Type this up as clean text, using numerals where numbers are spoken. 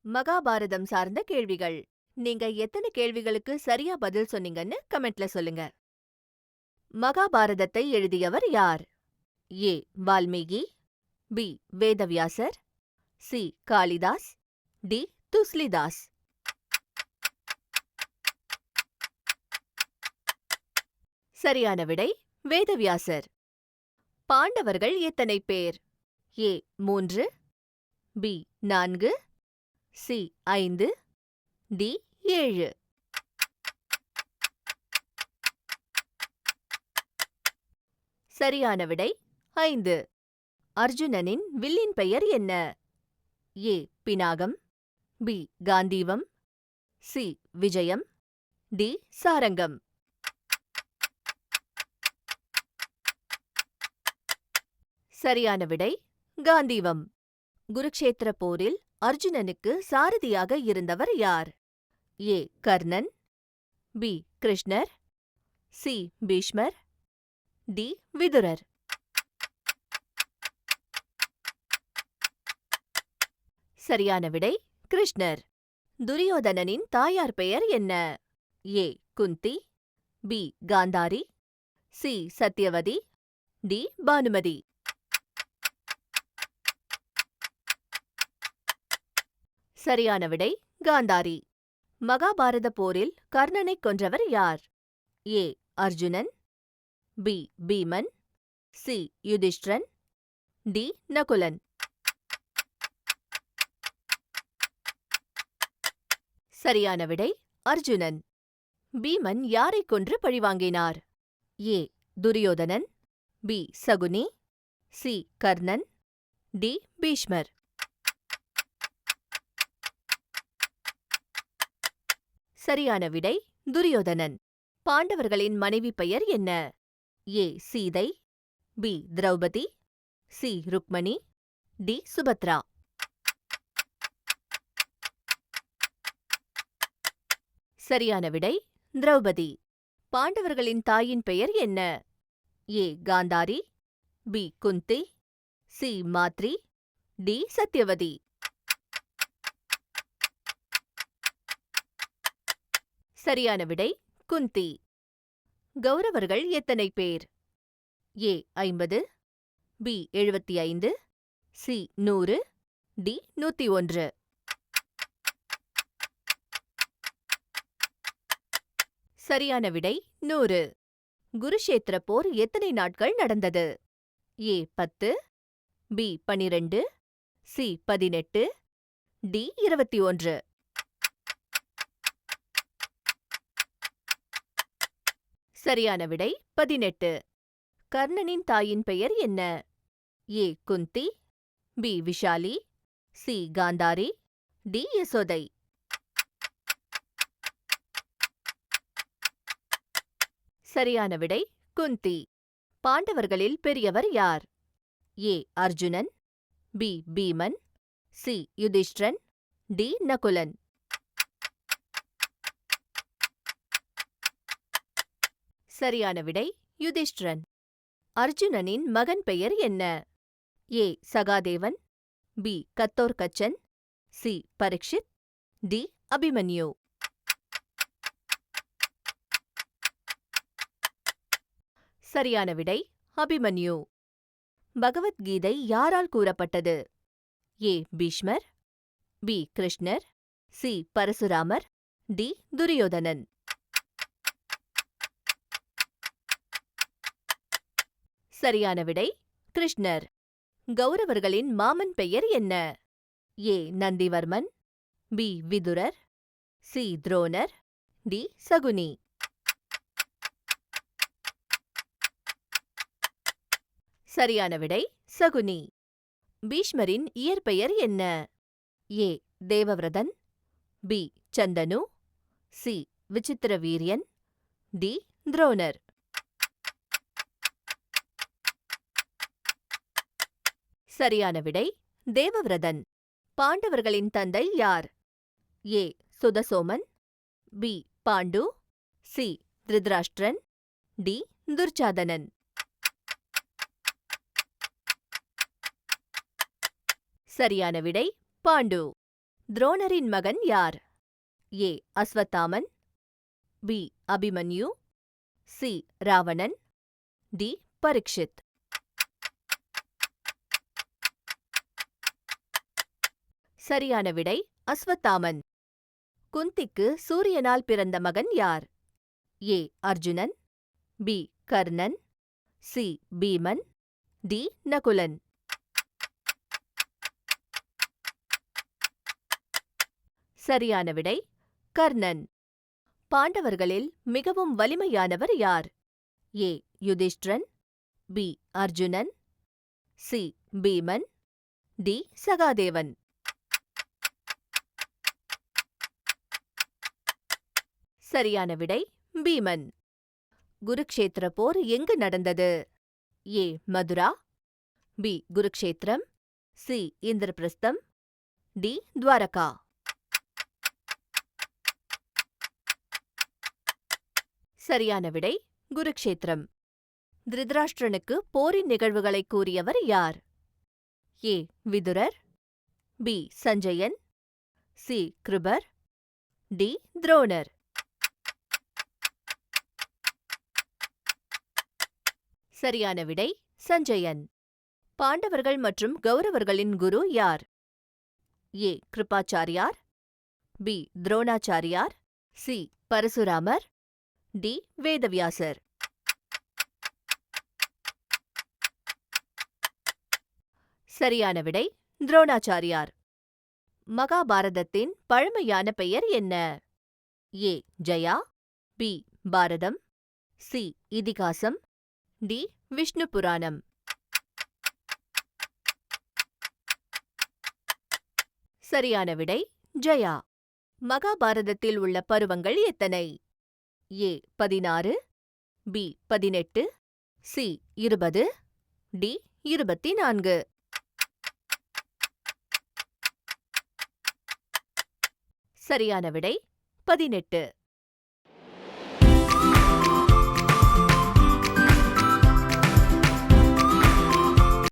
மகாபாரதம் சார்ந்த கேள்விகள். நீங்க எத்தனை கேள்விகளுக்கு சரியா பதில் சொன்னீங்கன்னு கமெண்ட்ல சொல்லுங்க. மகாபாரதத்தை எழுதியவர் யார்? A. Valmiki, B. Vedavyasar, C. Kalidas, D. Tulsidas. சரியான விடை வேதவியாசர். பாண்டவர்கள் எத்தனை பேர்? ஏ. 3, பி. 4, சி. 5, டி. 7. சரியான விடை 5. அர்ஜுனனின் வில்லின் பெயர் என்ன? A. Pinakam, B. Gandivam, C. Vijayam, D. Sarangam. சரியான விடை காண்டீவம். குருக்ஷேத்திர போரில் அர்ஜுனனுக்கு சாரதியாக இருந்தவர் யார்? A. Karnan, B. Krishnar, C. Bhishmar, D. Vidurar. சரியான விடை கிருஷ்ணர். துரியோதனனின் தாயார் பெயர் என்ன? A. Kunti, B. Gandhari, C. Satyavati, D. Bhanumati. சரியான விடை காந்தாரி. மகாபாரத போரில் கர்ணனைக் கொன்றவர் யார்? A. Arjunan, B. Bheeman, C. Yudhishtiran, D. Nakulan. சரியான விடை அர்ஜுனன். பீமன் யாரைக் கொன்று பழிவாங்கினார்? A. Duryodhanan, B. Shakuni, C. Karnan, D. Bhishmar. சரியான விடை துரியோதனன். பாண்டவர்களின் மனைவி பெயர் என்ன? A. Seethai, B. Draupadi, C. Rukmani, D. Subhadra. சரியான விடை திரௌபதி. பாண்டவர்களின் தாயின் பெயர் என்ன? A. Gandhari, B. Kunti, C. Madri, D. Satyavati. சரியான விடை குந்தி. கௌரவர்கள் எத்தனை பேர்? ஏ. 50, பி. 75, சி. 100, டி. 101. சரியான விடை 100. குருஷேத்திர போர் எத்தனை நாட்கள் நடந்தது? ஏ. 10, பி. 12, சி. 18, டி. 21. சரியான விடை 18. கர்ணனின் தாயின் பெயர் என்ன? A. Kunti, B. Vishali, C. Gandhari, D. Yashodai. சரியான விடை குந்தி. பாண்டவர்களில் பெரியவர் யார்? A. Arjunan, B. Bheeman, C. Yudhishtiran, D. Nakulan. சரியான விடை யுதிஷ்டிரன். அர்ஜுனனின் மகன் பெயர் என்ன? A. Sahadevan, B. Ghatotkachan, C. Parikshit, D. Abhimanyu. சரியான விடை அபிமன்யு. பகவத்கீதை யாரால் கூறப்பட்டது? A. Bhishmar, B. Krishnar, C. Parasuramar, D. Duryodhanan. சரியான விடை கிருஷ்ணர். கௌரவர்களின் மாமன் பெயர் என்ன? A. Nandivarman, B. Vidurar, C. Dronar, D. Shakuni. சரியான விடை சகுனி. பீஷ்மரின் இயற்பெயர் என்ன? A. Devavratan, B. Santhanu, C. Vichitraveeriyan, D. Dronar. சரியான விடை தேவவ்ரதன். பாண்டவர்களின் தந்தை யார்? A. Suthasoman, B. Pandu, C. Dhritarashtran, D. Dushasanan. சரியான விடை பாண்டு. துரோணரின் மகன் யார்? A. Ashwathaman, B. Abhimanyu, C. Ravanan, D. Parikshit. சரியான விடை அஸ்வத்தாமன். குந்திக்கு சூரியனால் பிறந்த மகன் யார்? A. Arjunan, B. Karnan, C. Bheeman, D. Nakulan. சரியான விடை கர்ணன். பாண்டவர்களில் மிகவும் வலிமையானவர் யார்? A. Yudhishtiran, B. Arjunan, C. Bheeman, D. Sahadevan. சரியான விடை பீமன். குருக்ஷேத்திர போர் எங்கு நடந்தது? A. Mathura, B. Kurukshetram, C. Indraprastham, D. Dwaraka. சரியான விடை குருக்ஷேத்திரம். திருதராஷ்டிரனுக்கு போரின் நிகழ்வுகளை கூறியவர் யார்? A. Vidurar, B. Sanjayan, C. Kripar, D. Dronar. சரியான விடை சஞ்சயன். பாண்டவர்கள் மற்றும் கௌரவர்களின் குரு யார்? ஏ. Kirubachariyar, B. Dronacharyar, C. Parasuramar, D. Vedavyasar. சரியான விடை துரோணாச்சாரியார். மகாபாரதத்தின் பழமையான பெயர் என்ன? A. Jaya, B. Bharatam, C. இதிகாசம், டி. விஷ்ணு புராணம். சரியான விடை ஜெயா. மகாபாரதத்தில் உள்ள பருவங்கள் எத்தனை? ஏ. 16, பி. 18, சி. 20, டி. 24. சரியான விடை 18.